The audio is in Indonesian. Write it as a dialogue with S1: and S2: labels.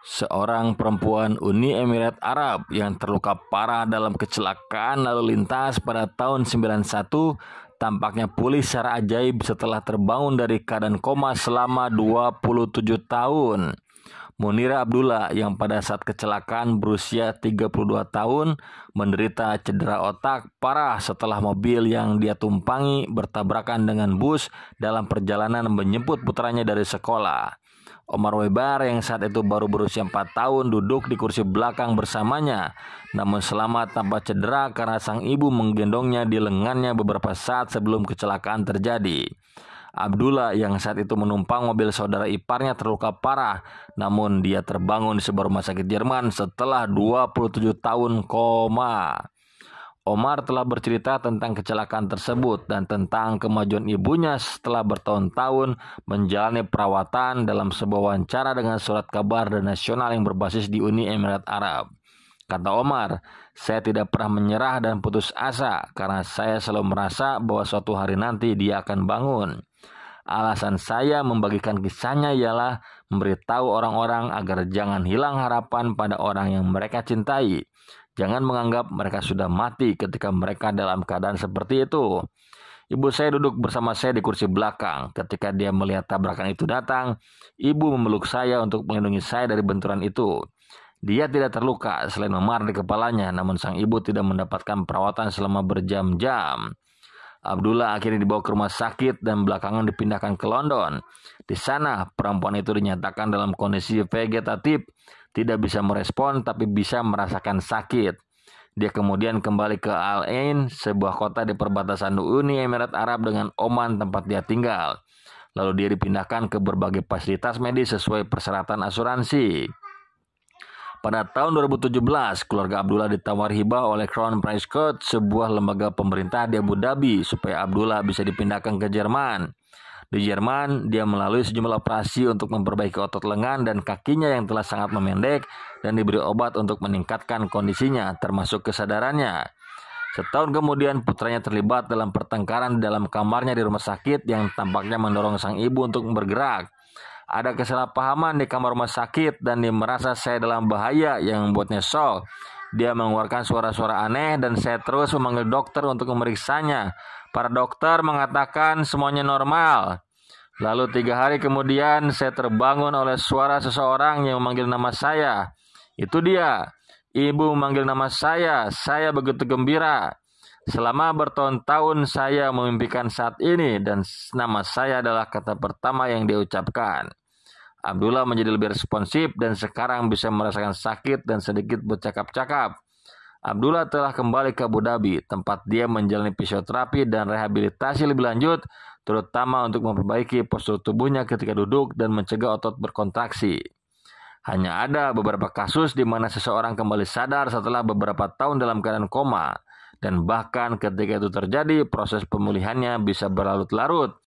S1: Seorang perempuan Uni Emirat Arab yang terluka parah dalam kecelakaan lalu lintas pada tahun 91 tampaknya pulih secara ajaib setelah terbangun dari keadaan koma selama 27 tahun. Munira Abdullah yang pada saat kecelakaan berusia 32 tahun menderita cedera otak parah setelah mobil yang dia tumpangi bertabrakan dengan bus dalam perjalanan menjemput putranya dari sekolah. Omar Webar yang saat itu baru berusia 4 tahun duduk di kursi belakang bersamanya, namun selamat tanpa cedera karena sang ibu menggendongnya di lengannya beberapa saat sebelum kecelakaan terjadi. Abdullah yang saat itu menumpang mobil saudara iparnya terluka parah, namun dia terbangun di sebuah rumah sakit Jerman setelah 27 tahun koma. Omar telah bercerita tentang kecelakaan tersebut dan tentang kemajuan ibunya setelah bertahun-tahun menjalani perawatan dalam sebuah wawancara dengan surat kabar dan nasional yang berbasis di Uni Emirat Arab. Kata Omar, "Saya tidak pernah menyerah dan putus asa karena saya selalu merasa bahwa suatu hari nanti dia akan bangun. Alasan saya membagikan kisahnya ialah memberitahu orang-orang agar jangan hilang harapan pada orang yang mereka cintai. Jangan menganggap mereka sudah mati ketika mereka dalam keadaan seperti itu." Ibu saya duduk bersama saya di kursi belakang. Ketika dia melihat tabrakan itu datang, ibu memeluk saya untuk melindungi saya dari benturan itu. Dia tidak terluka selain memar di kepalanya, namun sang ibu tidak mendapatkan perawatan selama berjam-jam. Abdullah akhirnya dibawa ke rumah sakit dan belakangan dipindahkan ke London. Di sana, perempuan itu dinyatakan dalam kondisi vegetatif, tidak bisa merespon tapi bisa merasakan sakit. Dia kemudian kembali ke Al Ain, sebuah kota di perbatasan Uni Emirat Arab dengan Oman tempat dia tinggal. Lalu dia dipindahkan ke berbagai fasilitas medis sesuai persyaratan asuransi. Pada tahun 2017, keluarga Abdullah ditawari hibah oleh Crown Prince Court, sebuah lembaga pemerintah di Abu Dhabi, supaya Abdullah bisa dipindahkan ke Jerman. Di Jerman, dia melalui sejumlah operasi untuk memperbaiki otot lengan dan kakinya yang telah sangat memendek dan diberi obat untuk meningkatkan kondisinya, termasuk kesadarannya. Setahun kemudian, putranya terlibat dalam pertengkaran di dalam kamarnya di rumah sakit yang tampaknya mendorong sang ibu untuk bergerak. Ada kesalahpahaman di kamar rumah sakit dan dia merasa saya dalam bahaya yang membuatnya shock. Dia mengeluarkan suara-suara aneh dan saya terus memanggil dokter untuk memeriksanya. Para dokter mengatakan semuanya normal. Lalu 3 hari kemudian saya terbangun oleh suara seseorang yang memanggil nama saya. Itu dia. Ibu memanggil nama saya begitu gembira. Selama bertahun-tahun saya memimpikan saat ini dan nama saya adalah kata pertama yang dia ucapkan. Abdullah menjadi lebih responsif dan sekarang bisa merasakan sakit dan sedikit bercakap-cakap. Abdullah telah kembali ke Abu Dhabi, tempat dia menjalani fisioterapi dan rehabilitasi lebih lanjut, terutama untuk memperbaiki postur tubuhnya ketika duduk dan mencegah otot berkontraksi. Hanya ada beberapa kasus di mana seseorang kembali sadar setelah beberapa tahun dalam keadaan koma. Dan bahkan ketika itu terjadi, proses pemulihannya bisa berlarut-larut.